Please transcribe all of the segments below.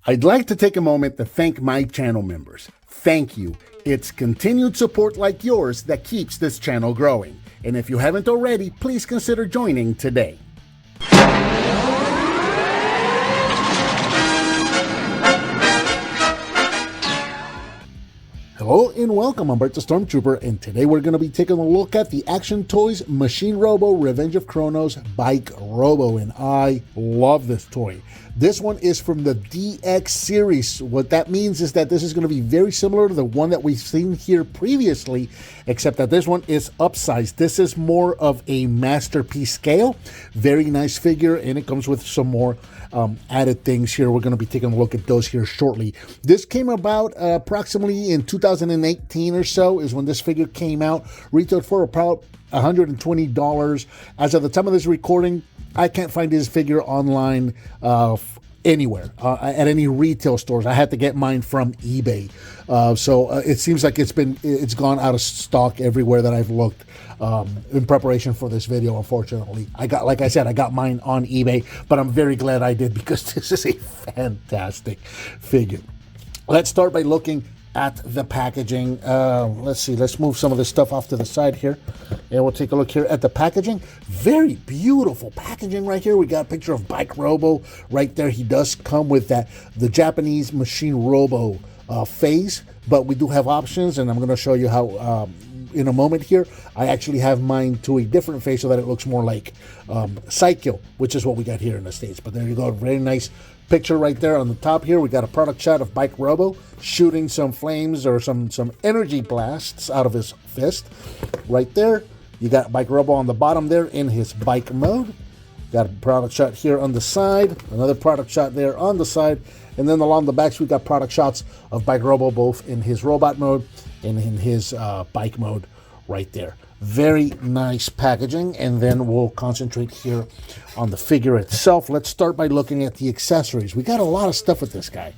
I'd like to take a moment to thank my channel members. Thank you. It's continued support like yours that keeps this channel growing. And if you haven't already, please consider joining today. Hello and welcome, I'm Bert the Stormtrooper, and today we're going to be taking a look at the Action Toys Machine Robo Revenge of Kronos Bike Robo, and I love this toy. This one is from the DX series. What that means is that this is going to be very similar to the one that we've seen here previously, except that this one is upsized. This is more of a masterpiece scale. Very nice figure, and it comes with some more added things here. We're going to be taking a look at those here shortly. This came about approximately in 2018 or so is when this figure came out. Retailed for about $120. As of the time of this recording, I can't find this figure online anywhere, at any retail stores. I had to get mine from eBay. So it seems like it's gone out of stock everywhere that I've looked in preparation for this video, unfortunately. Like I said, I got mine on eBay, but I'm very glad I did because this is a fantastic figure. Let's start by looking at the packaging. Let's see, let's move some of this stuff off to the side here, and we'll take a look here at the packaging. Very beautiful packaging right here. We got a picture of Bike Robo right there. He does come with the Japanese Machine Robo phase, but we do have options, and I'm going to show you how in a moment here. I actually have mine to a different face so that it looks more like Cykill, which is what we got here in the States. But there you go, very nice picture right there on the top here. We got a product shot of Bike Robo shooting some flames or some energy blasts out of his fist right there. You got Bike Robo on the bottom there in his bike mode. Got a product shot here on the side, another product shot there on the side, and then along the backs we got product shots of Bike Robo both in his robot mode and in his bike mode right there. Very nice packaging, and then we'll concentrate here on the figure itself. Let's start by looking at the accessories. We got a lot of stuff with this guy.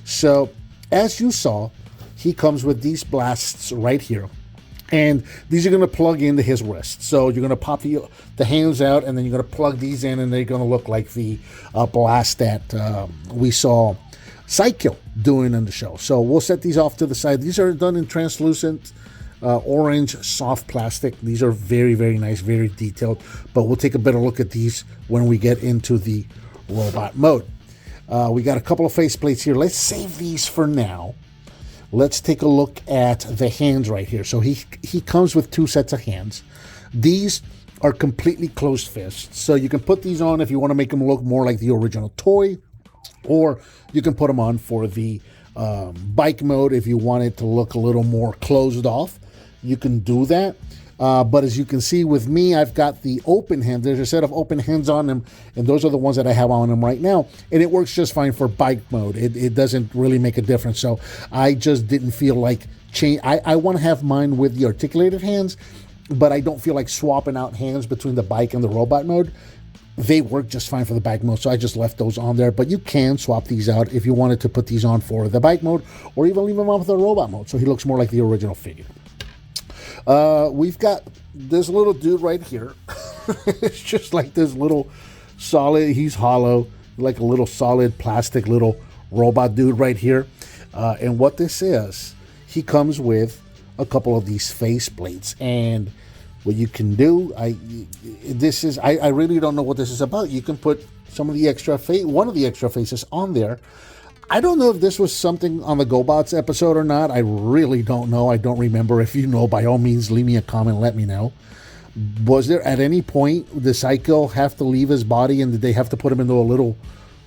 So as you saw, he comes with these blasts right here, and these are going to plug into his wrist. So you're going to pop the hands out, and then you're going to plug these in, and they're going to look like the blast that we saw Cykill doing in the show. So we'll set these off to the side. These are done in translucent orange soft plastic. These are very, very nice, very detailed, but we'll take a better look at these when we get into the robot mode. We got a couple of face plates here. Let's save these for now. Let's take a look at the hands right here. So he comes with two sets of hands. These are completely closed fists, so you can put these on if you want to make them look more like the original toy, or you can put them on for the bike mode if you want it to look a little more closed off. You can do that, but as you can see with me, I've got the open hand. There's a set of open hands on them, and those are the ones that I have on them right now, and it works just fine for bike mode. It doesn't really make a difference, so I just didn't feel like change. I want to have mine with the articulated hands, but I don't feel like swapping out hands between the bike and the robot mode. They work just fine for the bike mode, so I just left those on there. But you can swap these out if you wanted to put these on for the bike mode, or even leave them on for the robot mode, so he looks more like the original figure. We've got this little dude right here. It's just like this little solid, he's hollow, like a little solid plastic little robot dude right here. And what this is, he comes with a couple of these face plates, and what you can do, I really don't know what this is about. You can put some of the extra one of the extra faces on there. I don't know if this was something on the GoBots episode or not. I really don't know. I don't remember. If you know, by all means, leave me a comment. Let me know. Was there at any point the Cykill have to leave his body, and did they have to put him into a little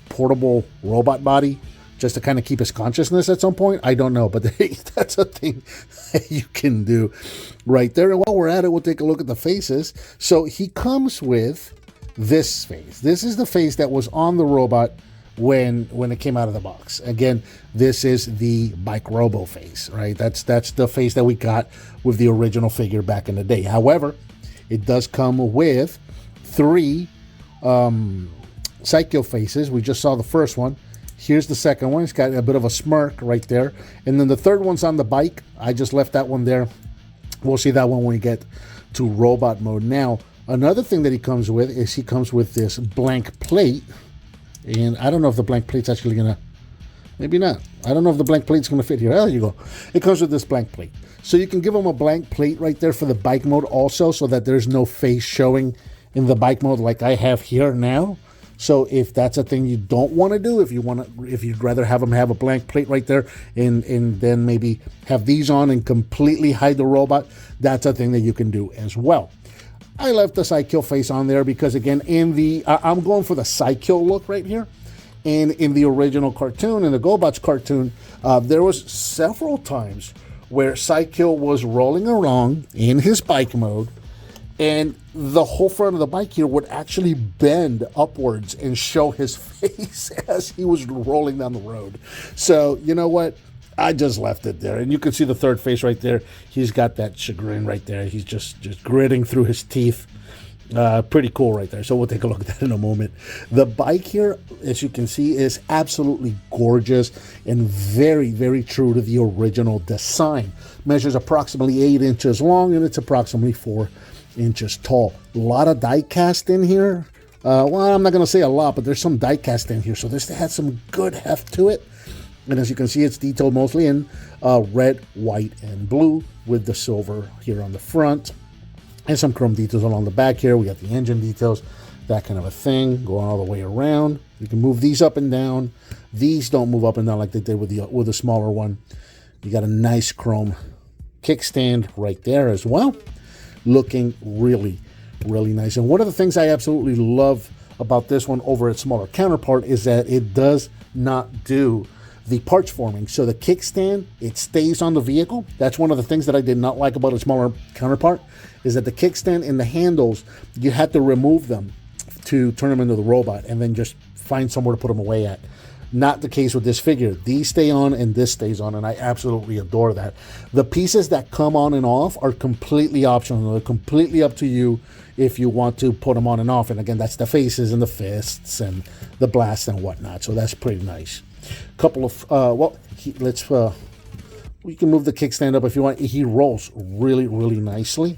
portable robot body just to kind of keep his consciousness at some point? I don't know, but that's a thing that you can do right there. And while we're at it, we'll take a look at the faces. So he comes with this face. This is the face that was on the robot when it came out of the box. Again, this is the Bike Robo face, right? That's the face that we got with the original figure back in the day. However, it does come with 3 Cykill faces. We just saw the first one. Here's the second one. It's got a bit of a smirk right there. And then the third one's on the bike. I just left that one there. We'll see that one when we get to robot mode. Now, another thing that he comes with is he comes with this blank plate. And I don't know if the blank plate's actually going to Maybe not. I don't know if the blank plate's going to fit here. There you go. It comes with this blank plate. So you can give them a blank plate right there for the bike mode also, so that there's no face showing in the bike mode like I have here now. So if that's a thing you don't want to do, if you'd rather have them have a blank plate right there and then maybe have these on and completely hide the robot, that's a thing that you can do as well. I left the Cykill face on there because, again, I'm going for the Cykill look right here. And in the original cartoon, in the GoBots cartoon, there was several times where Cykill was rolling along in his bike mode, and the whole front of the bike here would actually bend upwards and show his face as he was rolling down the road. So, you know what? I just left it there. And you can see the third face right there. He's got that chagrin right there. He's just gritting through his teeth. Pretty cool right there. So we'll take a look at that in a moment. The bike here, as you can see, is absolutely gorgeous and very, very true to the original design. Measures approximately 8 inches long, and it's approximately 4 inches tall. A lot of die cast in here. Well, I'm not going to say a lot, but there's some die cast in here. So this has some good heft to it. And as you can see, it's detailed mostly in red, white, and blue with the silver here on the front. And some chrome details along the back here. We got the engine details, that kind of a thing, going all the way around. You can move these up and down. These don't move up and down like they did with the smaller one. You got a nice chrome kickstand right there as well. Looking really, really nice. And one of the things I absolutely love about this one over its smaller counterpart is that it does not do the parts forming. So the kickstand, it stays on the vehicle. That's one of the things that I did not like about a smaller counterpart, is that the kickstand and the handles, you had to remove them to turn them into the robot and then just find somewhere to put them away at. Not the case with this figure. These stay on and this stays on, and I absolutely adore that. The pieces that come on and off are completely optional. They're completely up to you if you want to put them on and off. And again, that's the faces and the fists and the blast and whatnot. So that's pretty nice. Couple of we can move the kickstand up if you want. He rolls really, really nicely.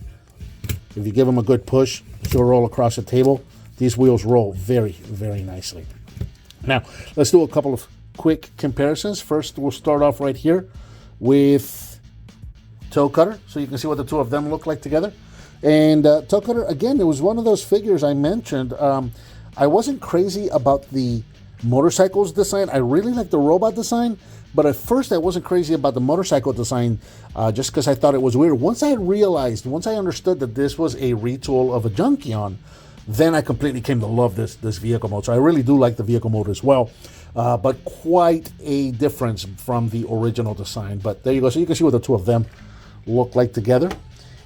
If you give him a good push, he'll roll across the table. These wheels roll very, very nicely. Now, let's do a couple of quick comparisons. First, we'll start off right here with Toe Cutter, so you can see what the two of them look like together. And Toe Cutter, again, it was one of those figures I mentioned. I wasn't crazy about the motorcycles design. I really like the robot design, but at first I wasn't crazy about the motorcycle design just because I thought it was weird. Once I understood that this was a retool of a Junkion, then I completely came to love this vehicle mode. So I really do like the vehicle mode as well, but quite a difference from the original design. But there you go. So you can see what the two of them look like together.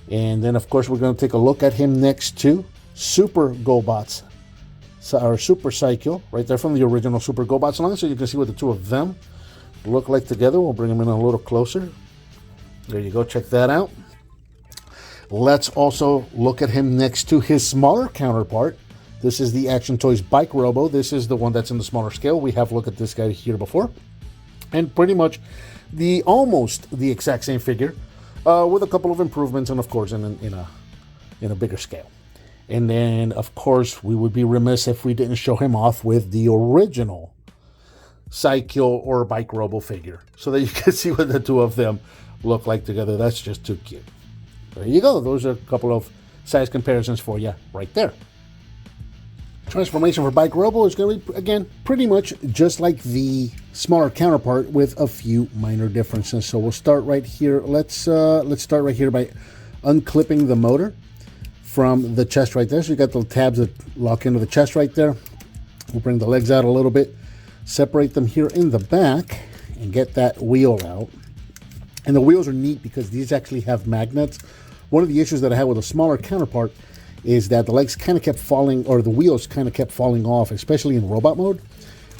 And then, of course, we're going to take a look at him next to Super GoBots. Our Super Cykill, right there from the original Super GoBots line, so you can see what the two of them look like together. We'll bring them in a little closer. There you go, check that out. Let's also look at him next to his smaller counterpart. This is the Action Toys Bike Robo. This is the one that's in the smaller scale. We have looked at this guy here before. And pretty much almost the exact same figure with a couple of improvements and, of course, in a bigger scale. And then, of course, we would be remiss if we didn't show him off with the original Cykill or Bike Robo figure, so that you can see what the two of them look like together. That's just too cute. There you go. Those are a couple of size comparisons for you right there. Transformation for Bike Robo is going to be, again, pretty much just like the smaller counterpart with a few minor differences. So we'll start right here. Let's start right here by unclipping the motor from the chest right there. So you got the tabs that lock into the chest right there. We'll bring the legs out a little bit, separate them here in the back, and get that wheel out. And the wheels are neat because these actually have magnets. One of the issues that I had with a smaller counterpart is that the legs kind of kept falling, or the wheels kind of kept falling off, especially in robot mode.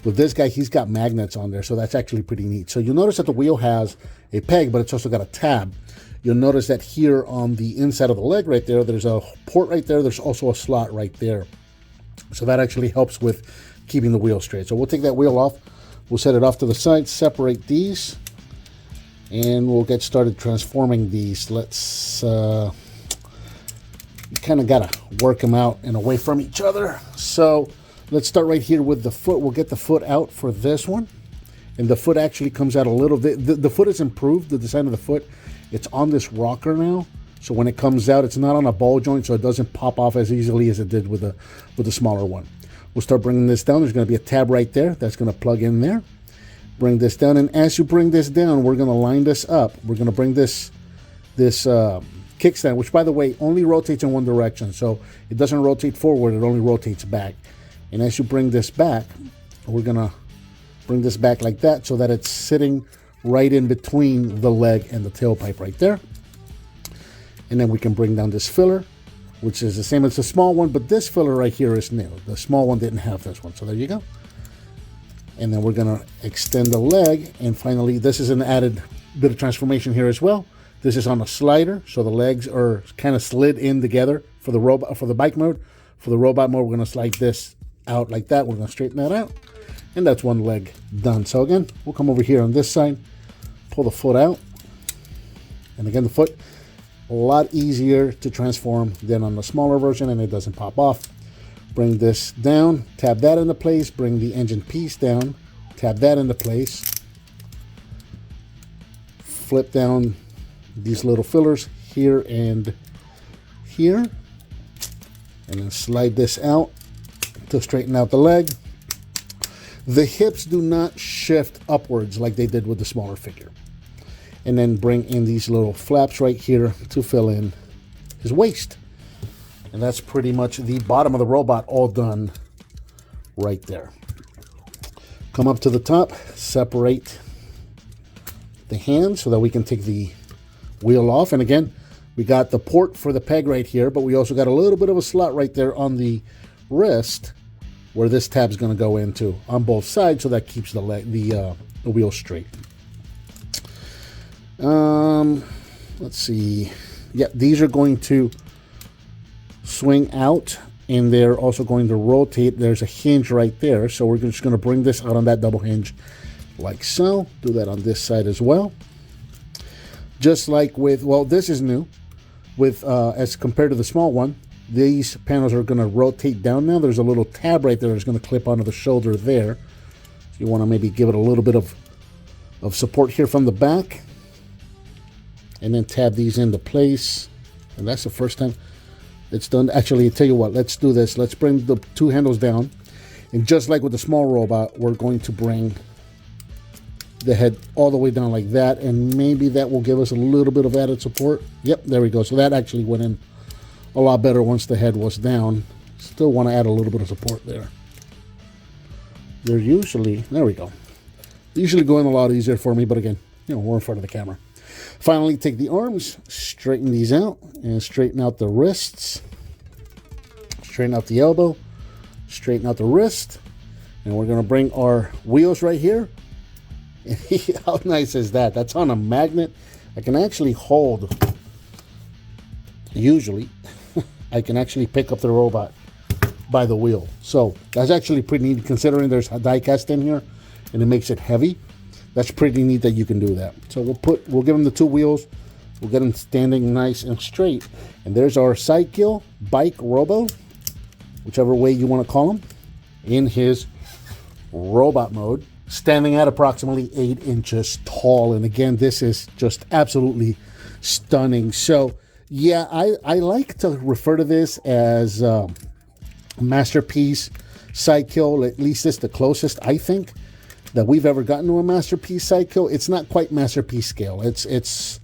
With this guy, he's got magnets on there, so that's actually pretty neat. So you'll notice that the wheel has a peg, but it's also got a tab. You'll notice that here on the inside of the leg right there, there's a port right there. There's also a slot right there. So that actually helps with keeping the wheel straight. So we'll take that wheel off. We'll set it off to the side, separate these, and we'll get started transforming these. Let's kind of got to work them out and away from each other. So let's start right here with the foot. We'll get the foot out for this one. And the foot actually comes out a little bit. The foot is improved, the design of the foot. It's on this rocker now. So when it comes out, it's not on a ball joint, so it doesn't pop off as easily as it did with the smaller one. We'll start bringing this down. There's going to be a tab right there that's going to plug in there. Bring this down, and as you bring this down, we're going to line this up. We're going to bring this kickstand, which, by the way, only rotates in one direction. So it doesn't rotate forward, it only rotates back. And as you bring this back, we're going to bring this back like that so that it's sitting right in between the leg and the tailpipe right there. And then we can bring down this filler, which is the same as the small one, but this filler right here is new. The small one didn't have this one, so there you go. And then we're going to extend the leg, and finally, this is an added bit of transformation here as well. This is on a slider, so the legs are kind of slid in together for the robot, for the bike mode. For the robot mode, we're going to slide this out like that. We're going to straighten that out, and that's one leg done. So again, we'll come over here on this side, pull the foot out, and again, the foot, a lot easier to transform than on the smaller version, and it doesn't pop off. Bring this down, tab that into place, bring the engine piece down, tab that into place, flip down these little fillers here and here, and then slide this out to straighten out the leg. The hips do not shift upwards like they did with the smaller figure. And then bring in these little flaps right here to fill in his waist. And that's pretty much the bottom of the robot all done right there. Come up to the top, separate the hands so that we can take the wheel off. And again, we got the port for the peg right here, but we also got a little bit of a slot right there on the wrist where this tab's going to go into on both sides, so that keeps the wheel straight. Let's see. Yeah, these are going to swing out, and they're also going to rotate. There's a hinge right there, so we're just going to bring this out on that double hinge like so. Do that on this side as well. Just like with, well, this is new with as compared to the small one. These panels are going to rotate down now. There's a little tab right there that's going to clip onto the shoulder there. So you want to maybe give it a little bit of support here from the back, and then tab these into place. And that's the first time it's done. Actually, I tell you what, let's do this. Let's bring the two handles down, and just like with the small robot, we're going to bring the head all the way down like that, and maybe that will give us a little bit of added support. Yep, there we go. So that actually went in a lot better once the head was down. Still want to add a little bit of support there. They're usually, there we go. They usually go in a lot easier for me, but again, you know, we're in front of the camera. Finally, take the arms, straighten these out, and straighten out the wrists. Straighten out the elbow, straighten out the wrist, and we're going to bring our wheels right here. How nice is that? That's on a magnet. I can actually hold, usually, I can actually pick up the robot by the wheel. So that's actually pretty neat, considering there's a die cast in here and it makes it heavy. That's pretty neat that you can do that. So we'll give him the two wheels. We'll get him standing nice and straight. And there's our Cykill Bike Robo, whichever way you want to call him, in his robot mode, standing at approximately 8 inches tall. And again, this is just absolutely stunning. So yeah, I like to refer to this as masterpiece Cykill. At least it's the closest, I think, that we've ever gotten to a masterpiece Cykill. It's not quite masterpiece scale. It's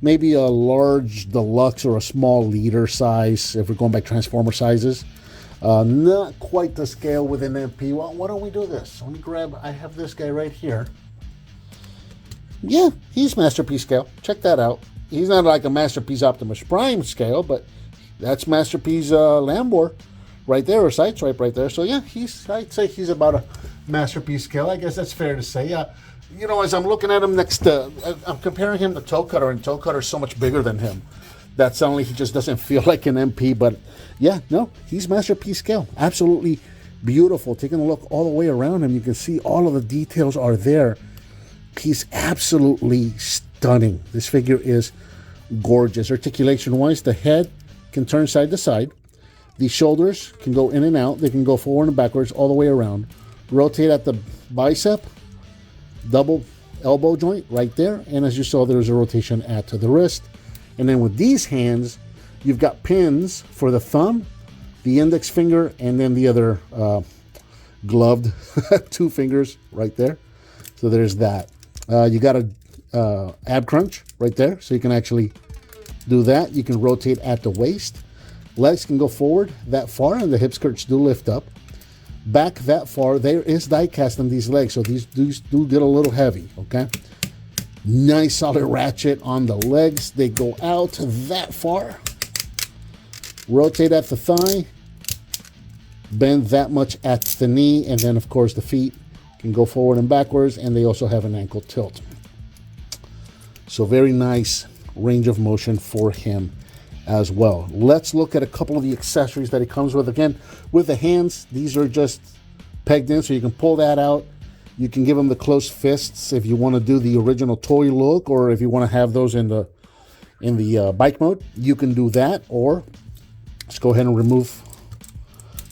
maybe a large deluxe or a small leader size if we're going by transformer sizes. Not quite the scale with an MP. Well, why don't we do this? Let me grab, I have this guy right here. Yeah, he's masterpiece scale. Check that out. He's not like a Masterpiece Optimus Prime scale, but that's Masterpiece Lambor right there, or Sideswipe right there. So yeah, I'd say he's about a Masterpiece scale. I guess that's fair to say. You know, as I'm looking at him next to, I'm comparing him to Toe Cutter, and Toe Cutter's so much bigger than him. That suddenly he just doesn't feel like an MP, but yeah, no, he's Masterpiece scale. Absolutely beautiful. Taking a look all the way around him, you can see all of the details are there. He's absolutely stunning. This figure is gorgeous. Articulation-wise, the head can turn side to side. The shoulders can go in and out. They can go forward and backwards all the way around. Rotate at the bicep. double elbow joint right there. And as you saw, there's a rotation at the wrist. And then with these hands, you've got pins for the thumb, the index finger, and then the other gloved 2 fingers right there. So there's that. You got a ab crunch right there, so you can actually do that. You can rotate at the waist. Legs can go forward that far, and the hip skirts do lift up. Back that far. There is die cast on these legs, so these do get a little heavy, okay? Nice solid ratchet on the legs. They go out that far. Rotate at the thigh. Bend that much at the knee, and then, of course, the feet can go forward and backwards, and they also have an ankle tilt. So very nice range of motion for him as well. Let's look at a couple of the accessories that it comes with. Again, with the hands, these are just pegged in, so you can pull that out. You can give them the closed fists if you want to do the original toy look, or if you want to have those in the bike mode, you can do that. Or let's go ahead and remove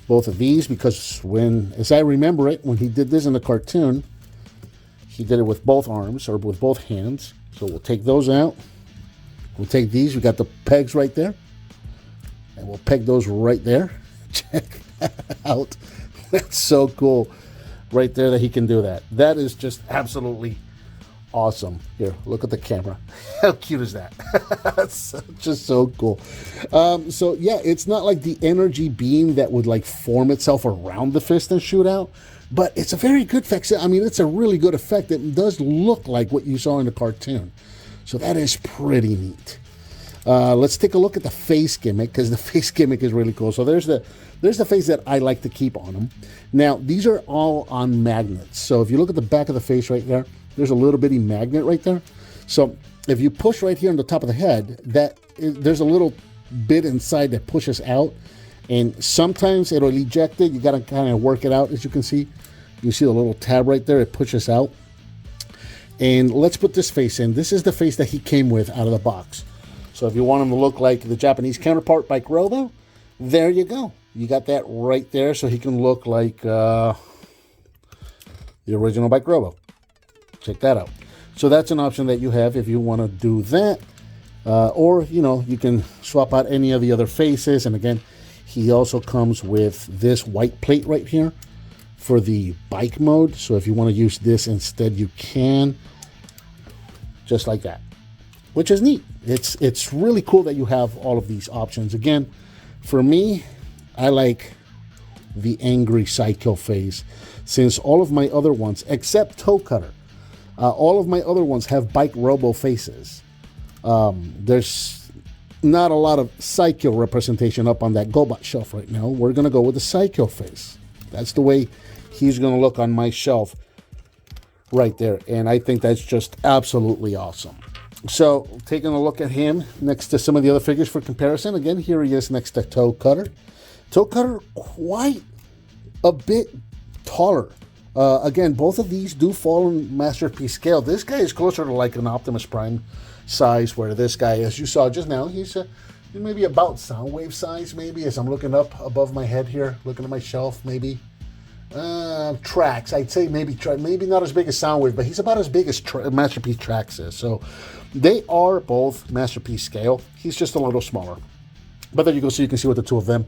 both of these, because when, as I remember it, when he did this in the cartoon, he did it with both arms or with both hands. So we'll take those out. We'll take these. We got the pegs right there, and we'll peg those right there. Check that out. That's so cool right there that he can do that. That is just absolutely awesome. Here, look at the camera. How cute is that? That's just so cool. So yeah, it's not like the energy beam that would like form itself around the fist and shoot out, but it's a very good effect. I mean, it's a really good effect. It does look like what you saw in the cartoon. So that is pretty neat. Let's take a look at the face gimmick, because the face gimmick is really cool. So there's the face that I like to keep on him. Now, these are all on magnets. So if you look at the back of the face right there, there's a little bitty magnet right there. So if you push right here on the top of the head, there's a little bit inside that pushes out, and sometimes it'll eject it. You got to kind of work it out. As you can see, you see the little tab right there. It pushes out. And let's put this face in. This is the face that he came with out of the box. So if you want him to look like the Japanese counterpart, Bike Robo, there you go. You got that right there, so he can look like the original Bike Robo. Check that out. So that's an option that you have if you want to do that. Or, you know, you can swap out any of the other faces. And again, he also comes with this white plate right here for the bike mode. So if you want to use this instead, you can. Just like that, which is neat. It's really cool that you have all of these options. Again, for me, I like the angry Cykill face, since all of my other ones, except Toe Cutter, all of my other ones have Bike Robo faces. There's not a lot of Cykill representation up on that GoBot shelf right now. We're going to go with the Cykill face. That's the way he's going to look on my shelf right there. And I think that's just absolutely awesome. So taking a look at him next to some of the other figures for comparison. Again, here he is next to Toe Cutter. Toe Cutter quite a bit taller. Again, both of these do fall in Masterpiece scale. This guy is closer to like an Optimus Prime size, where this guy, as you saw just now, he's maybe about Soundwave size, maybe, as I'm looking up above my head here, looking at my shelf, maybe. Trax, I'd say maybe not as big as Soundwave, but he's about as big as Masterpiece Trax is. So they are both Masterpiece scale. He's just a little smaller. But there you go, so you can see what the two of them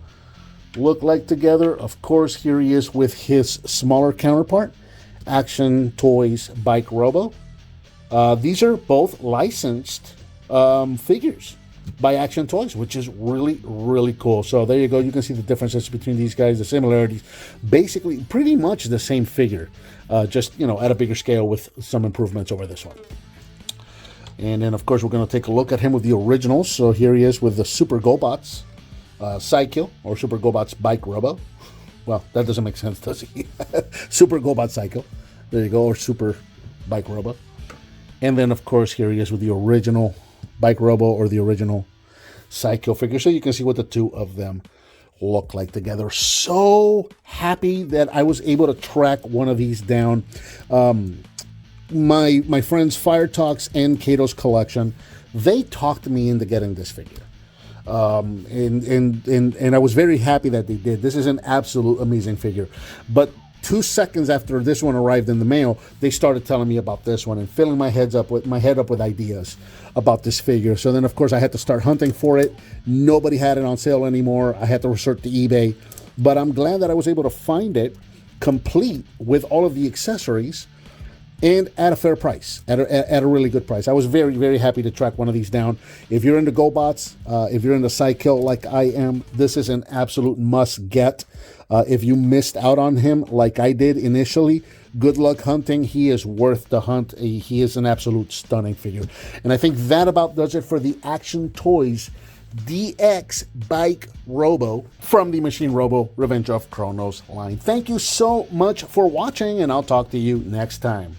look like together. Of course, here he is with his smaller counterpart, Action Toys Bike Robo. These are both licensed figures by Action Toys, which is really, really cool. So there you go. You can see the differences between these guys, the similarities. Basically, pretty much the same figure, just, you know, at a bigger scale with some improvements over this one. And then, of course, we're going to take a look at him with the originals. So here he is with the Super GoBots Cykill, or Super GoBots Bike Robo. Well, that doesn't make sense, does he? Super GoBot Cykill. There you go, or Super Bike Robo. And then, of course, here he is with the original Bike Robo, or the original Cykill figure. So you can see what the two of them look like together. So happy that I was able to track one of these down. My friends Fire Talks and Kato's Collection, they talked me into getting this figure. And I was very happy that they did. This is an absolute amazing figure. But 2 seconds after this one arrived in the mail, they started telling me about this one and filling my head up with ideas about this figure. So then, of course, I had to start hunting for it. Nobody had it on sale anymore. I had to resort to eBay. But I'm glad that I was able to find it complete with all of the accessories and at a fair price, at a really good price. I was very, very happy to track one of these down. If you're into GoBots, if you're into Cykill like I am, this is an absolute must get. If you missed out on him like I did initially, good luck hunting. He is worth the hunt. He is an absolute stunning figure. And I think that about does it for the Action Toys DX Bike Robo from the Machine Robo Revenge of Kronos line. Thank you so much for watching, and I'll talk to you next time.